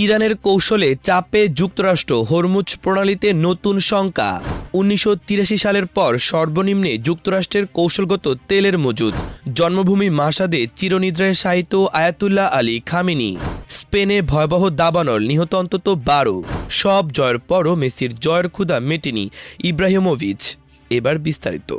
ইরানের কৌশলে চাপে যুক্তরাষ্ট্র, হরমুজ প্রণালীতে নতুন শঙ্কা। ১৯৮৩ সালের পর সর্বনিম্নে যুক্তরাষ্ট্রের কৌশলগত তেলের মজুদ। জন্মভূমি মাসাদে চিরনিদ্রায় শায়িত আয়াতুল্লাহ আলী খামেনি। স্পেনে ভয়াবহ দাবানল, নিহত অন্তত ১২। সব জয়ের পরও মেসির জয়ের ক্ষুধা মেটেনি ইব্রাহিমোভিচ। এবার বিস্তারিত।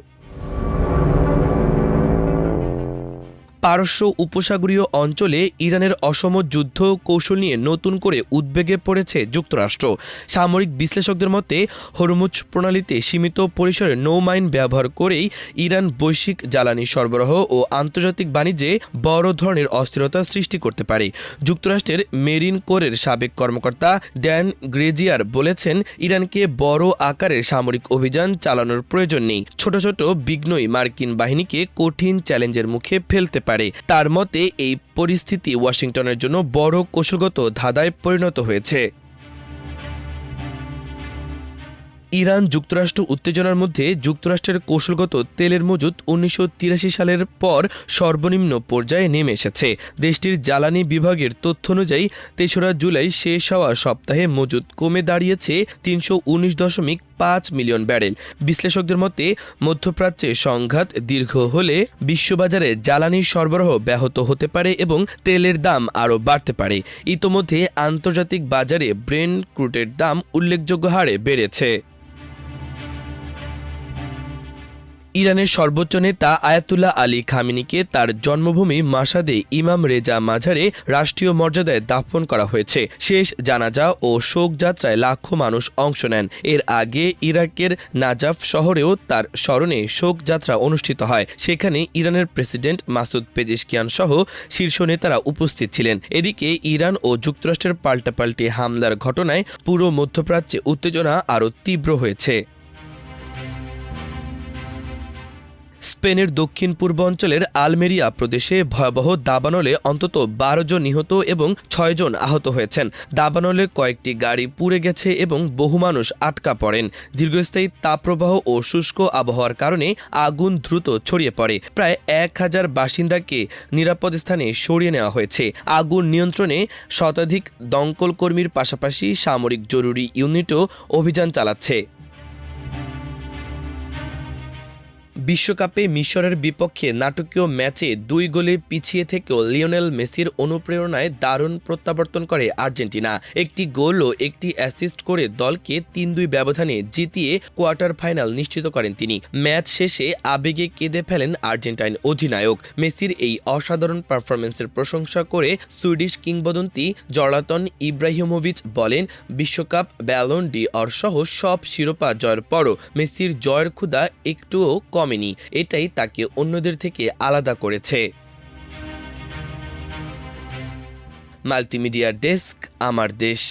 পারস্য উপসাগরীয় অঞ্চলে ইরানের অসম যুদ্ধ কৌশল নিয়ে নতুন করে উদ্বেগে পড়েছে যুক্তরাষ্ট্র। সামরিক বিশ্লেষকদের মতে হরমুজ প্রণালীতে সীমিত পরিসরে নৌমাইন ব্যবহার করেই ইরান বৈশ্বিক জ্বালানি সরবরাহ ও আন্তর্জাতিক বাণিজ্যে বড় ধরনের অস্থিরতা সৃষ্টি করতে পারে। যুক্তরাষ্ট্রের মেরিন কোরের সাবেক কর্মকর্তা ড্যান গ্রেজিয়ার বলেছেন, ইরানকে বড় আকারের সামরিক অভিযান চালানোর প্রয়োজন নেই। ছোট ছোট বিঘ্নই মার্কিন বাহিনীকে কঠিন চ্যালেঞ্জের মুখে ফেলতে পারে। তার মতে এই পরিস্থিতি ওয়াশিংটনের জন্য বড় কৌশলগত ধাঁধায় পরিণত হয়েছে। ইরান যুক্তরাষ্ট্র উত্তেজনার মধ্যে যুক্তরাষ্ট্রের কৌশলগত তেলের মজুদ ১৯৮৩ সালের পর সর্বনিম্ন পর্যায়ে নেমে এসেছে। দেশটির জ্বালানি বিভাগের তথ্য অনুযায়ী ৩রা জুলাই শেষ হওয়া সপ্তাহে মজুদ কমে দাঁড়িয়েছে ৩১৯.৫ মিলিয়ন ব্যারেল। বিশ্লেষকদের মতে মধ্যপ্রাচ্যে সংঘাত দীর্ঘ হলে বিশ্ববাজারে জ্বালানি সরবরাহ ব্যাহত হতে পারে এবং তেলের দাম আরও বাড়তে পারে। ইতোমধ্যে আন্তর্জাতিক বাজারে ব্রেন্ট ক্রুডের দাম উল্লেখযোগ্য হারে বেড়েছে। ইরানের সর্বোচ্চ নেতা আয়াতুল্লাহ আলী খামেনিকে তার জন্মভূমি মাসাদে ইমাম রেজা মাজারে রাষ্ট্রীয় মর্যাদায় দাফন করা হয়েছে। শেষ জানাজা ও শোকযাত্রায় লাখো মানুষ অংশ নেন। এর আগে ইরাকের নাজাফ শহরেও তার স্মরণে শোকযাত্রা অনুষ্ঠিত হয়। সেখানে ইরানের প্রেসিডেন্ট মাসুদ পেজেশকিয়ান সহ শীর্ষ নেতারা উপস্থিত ছিলেন। এদিকে ইরান ও যুক্তরাষ্ট্রের পাল্টাপাল্টি হামলার ঘটনায় পুরো মধ্যপ্রাচ্যে উত্তেজনা আরও তীব্র হয়েছে। স্পেনের দক্ষিণ পূর্ব অঞ্চলের আলমেরিয়া প্রদেশে ভয়াবহ দাবানলে অন্তত ১২ জন নিহত এবং ৬ জন আহত হয়েছেন। দাবানলে কয়েকটি গাড়ি পুড়ে গেছে এবং বহু মানুষ আটকা পড়েন। দীর্ঘস্থায়ী তাপপ্রবাহ ও শুষ্ক আবহাওয়ার কারণে আগুন দ্রুত ছড়িয়ে পড়ে। প্রায় ১,০০০ বাসিন্দাকে নিরাপদ স্থানে সরিয়ে নেওয়া হয়েছে। আগুন নিয়ন্ত্রণে শতাধিক দমকল কর্মীর পাশাপাশি সামরিক জরুরি ইউনিটও অভিযান চালাচ্ছে। বিশ্বকাপে মিশরের বিপক্ষে নাটকীয় ম্যাচে ২ গোলে পিছিয়ে থেকেও লিওনেল মেসির অনুপ্রেরণায় দারুণ প্রত্যাবর্তন করে আর্জেন্টিনা। একটি গোল ও একটি অ্যাসিস্ট করে দলকে ৩-২ ব্যবধানে জিতিয়ে কোয়ার্টার ফাইনাল নিশ্চিত করেন তিনি। ম্যাচ শেষে আবেগে কেঁদে ফেলেন আর্জেন্টাইন অধিনায়ক। মেসির এই অসাধারণ পারফরম্যান্সের প্রশংসা করে সুইডিশ কিংবদন্তি জলাতন ইব্রাহিমোভিচ বলেন, বিশ্বকাপ, ব্যালন ডি অর সহ সব শিরোপা জয়ের পরও মেসির জয়ের ক্ষুধা একটুও কমেনি। এটাই তাকে অন্যদের থেকে আলাদা করেছে। মাল্টিমিডিয়া ডেস্ক, আমার দেশ।